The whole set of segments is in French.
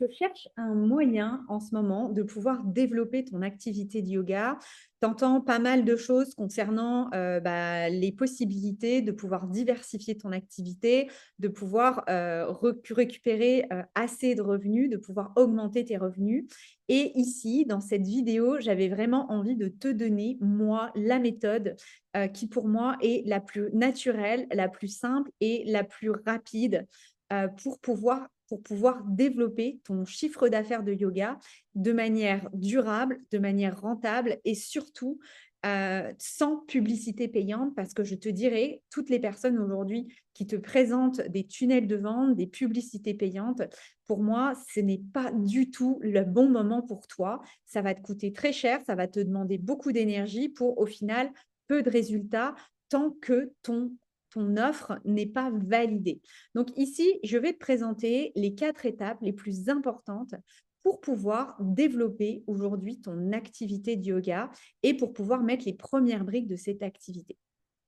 Je cherche un moyen en ce moment de pouvoir développer ton activité de yoga. Tu entends pas mal de choses concernant les possibilités de pouvoir diversifier ton activité, de pouvoir récupérer assez de revenus, de pouvoir augmenter tes revenus. Et ici, dans cette vidéo, j'avais vraiment envie de te donner, moi, la méthode qui pour moi est la plus naturelle, la plus simple et la plus rapide pour pouvoir développer ton chiffre d'affaires de yoga de manière durable, de manière rentable et surtout sans publicité payante parce que je te dirais, toutes les personnes aujourd'hui qui te présentent des tunnels de vente, des publicités payantes, pour moi, ce n'est pas du tout le bon moment pour toi. Ça va te coûter très cher, ça va te demander beaucoup d'énergie pour au final peu de résultats tant que ton offre n'est pas validée. Donc ici, je vais te présenter les 4 étapes les plus importantes pour pouvoir développer aujourd'hui ton activité de yoga et pour pouvoir mettre les premières briques de cette activité.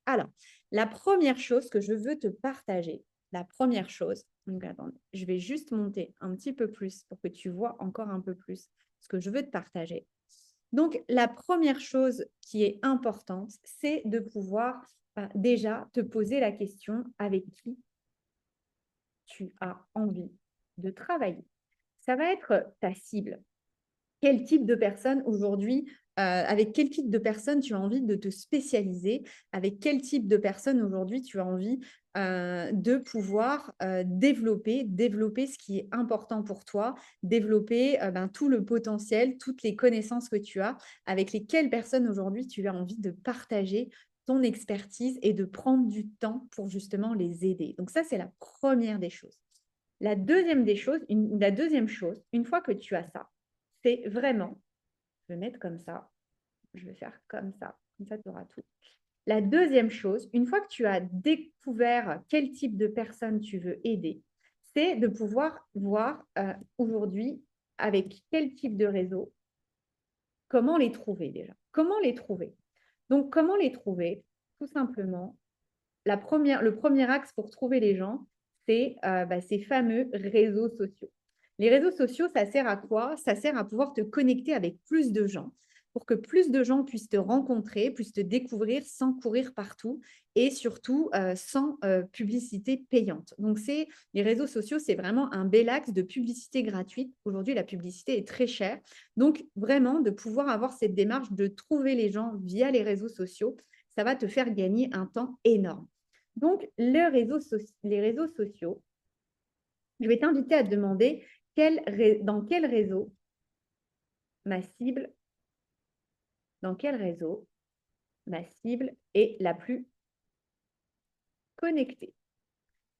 Alors, la première chose que je veux te partager, la première chose, donc attendez, je vais juste monter un petit peu plus pour que tu vois encore un peu plus ce que je veux te partager. Donc, la première chose qui est importante, c'est de pouvoir déjà te poser la question avec qui tu as envie de travailler. Ça va être ta cible. Quel type de personne aujourd'hui, avec quel type de personne tu as envie de te spécialiser, avec quel type de personne aujourd'hui tu as envie de pouvoir développer ce qui est important pour toi, développer tout le potentiel, toutes les connaissances que tu as, avec lesquelles personnes aujourd'hui tu as envie de partager ton expertise et de prendre du temps pour justement les aider. Donc ça, c'est la première des choses. La deuxième chose, une fois que tu as ça, c'est vraiment, je vais mettre je vais faire comme ça tu auras tout. La deuxième chose, une fois que tu as découvert quel type de personne tu veux aider, c'est de pouvoir voir aujourd'hui avec quel type de réseau, comment les trouver déjà. Comment les trouver? Donc, comment les trouver? Tout simplement, le premier axe pour trouver les gens, c'est ces fameux réseaux sociaux. Les réseaux sociaux, ça sert à quoi? Ça sert à pouvoir te connecter avec plus de gens pour que plus de gens puissent te rencontrer, puissent te découvrir sans courir partout et surtout sans publicité payante. Donc, les réseaux sociaux, c'est vraiment un bel axe de publicité gratuite. Aujourd'hui, la publicité est très chère. Donc, vraiment, de pouvoir avoir cette démarche de trouver les gens via les réseaux sociaux, ça va te faire gagner un temps énorme. Donc, les réseaux sociaux, je vais t'inviter à te demander dans quel réseau ma cible, dans quel réseau ma cible est la plus connectée.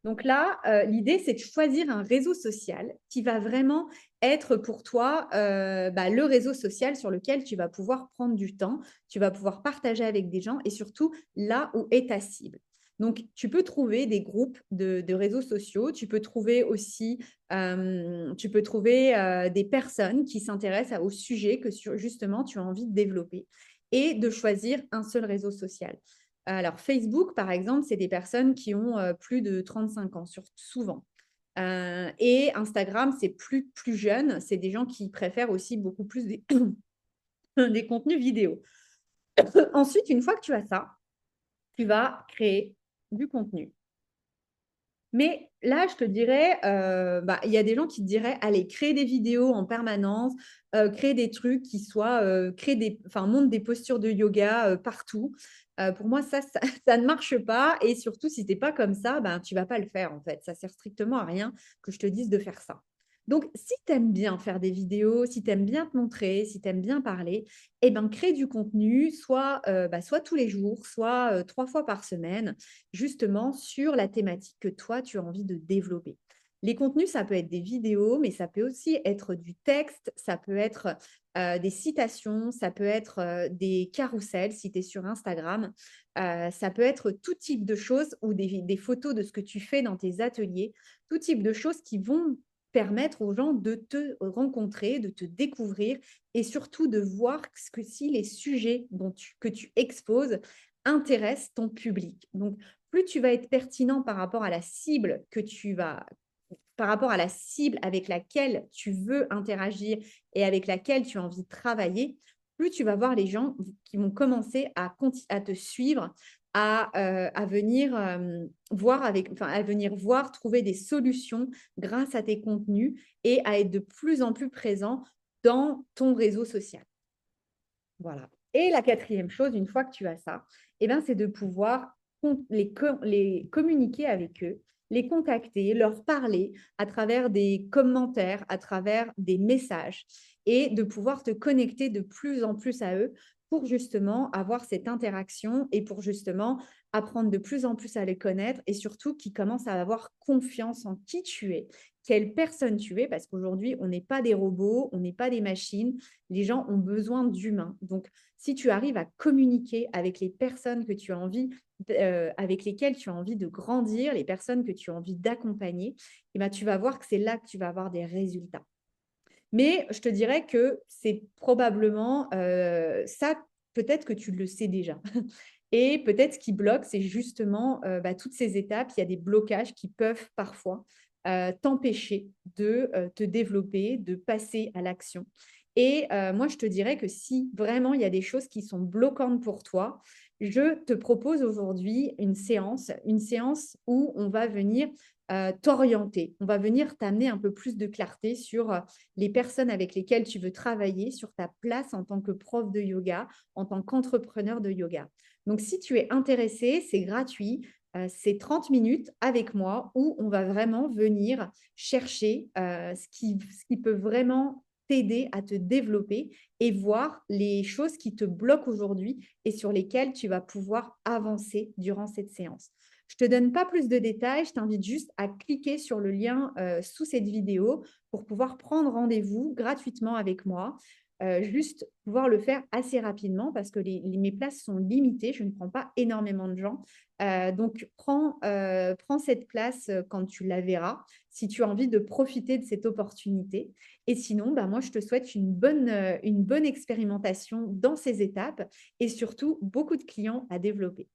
Donc là, l'idée, c'est de choisir un réseau social qui va vraiment être pour toi le réseau social sur lequel tu vas pouvoir prendre du temps, tu vas pouvoir partager avec des gens et surtout là où est ta cible. Donc, tu peux trouver des groupes de réseaux sociaux, tu peux trouver aussi des personnes qui s'intéressent au sujet que justement tu as envie de développer et de choisir un seul réseau social. Alors, Facebook, par exemple, c'est des personnes qui ont plus de 35 ans, souvent. Et Instagram, c'est plus jeune. C'est des gens qui préfèrent aussi beaucoup plus des contenus vidéo. Ensuite, une fois que tu as ça, tu vas créer du contenu. Mais là, je te dirais, il y a des gens qui te diraient, allez, créer des vidéos en permanence, créer des trucs qui soient, montre des postures de yoga partout. Pour moi, ça ne marche pas. Et surtout, si tu n'es pas comme ça, ben, tu ne vas pas le faire en fait. Ça sert strictement à rien que je te dise de faire ça. Donc, si tu aimes bien faire des vidéos, si tu aimes bien te montrer, si tu aimes bien parler, eh ben, crée du contenu, soit tous les jours, soit 3 fois par semaine justement sur la thématique que toi, tu as envie de développer. Les contenus, ça peut être des vidéos, mais ça peut aussi être du texte, ça peut être des citations, ça peut être des carousels si tu es sur Instagram, ça peut être tout type de choses ou des photos de ce que tu fais dans tes ateliers, tout type de choses qui vont permettre aux gens de te rencontrer, de te découvrir et surtout de voir si les sujets que tu exposes intéressent ton public. Donc, plus tu vas être pertinent par rapport à la cible que tu vas par rapport à la cible avec laquelle tu veux interagir et avec laquelle tu as envie de travailler, plus tu vas voir les gens qui vont commencer à te suivre, à venir voir à venir voir, trouver des solutions grâce à tes contenus et à être de plus en plus présent dans ton réseau social. Voilà. Et la quatrième chose, une fois que tu as ça, eh ben, c'est de pouvoir les communiquer avec eux, les contacter, leur parler à travers des commentaires, à travers des messages et de pouvoir te connecter de plus en plus à eux pour justement avoir cette interaction et pour justement apprendre de plus en plus à les connaître et surtout qu'ils commencent à avoir confiance en qui tu es, quelle personne tu es, parce qu'aujourd'hui, on n'est pas des robots, on n'est pas des machines, les gens ont besoin d'humains. Donc, si tu arrives à communiquer avec les personnes que tu as envie, avec lesquelles tu as envie de grandir, les personnes que tu as envie d'accompagner, eh ben, tu vas voir que c'est là que tu vas avoir des résultats. Mais je te dirais que c'est probablement ça, peut-être que tu le sais déjà. Et peut-être ce qui bloque, c'est justement toutes ces étapes. Il y a des blocages qui peuvent parfois t'empêcher de te développer, de passer à l'action. Et moi, je te dirais que si vraiment il y a des choses qui sont bloquantes pour toi, je te propose aujourd'hui une séance où on va venir t'orienter. On va venir t'amener un peu plus de clarté sur les personnes avec lesquelles tu veux travailler, sur ta place en tant que prof de yoga, en tant qu'entrepreneur de yoga. Donc, si tu es intéressé, c'est gratuit. C'est 30 minutes avec moi où on va vraiment venir chercher ce qui peut vraiment t'aider à te développer et voir les choses qui te bloquent aujourd'hui et sur lesquelles tu vas pouvoir avancer durant cette séance. Je ne te donne pas plus de détails, je t'invite juste à cliquer sur le lien sous cette vidéo pour pouvoir prendre rendez-vous gratuitement avec moi. Juste pouvoir le faire assez rapidement parce que mes places sont limitées, je ne prends pas énormément de gens. Donc, prends cette place quand tu la verras, si tu as envie de profiter de cette opportunité. Et sinon, moi, je te souhaite une bonne expérimentation dans ces étapes et surtout beaucoup de clients à développer.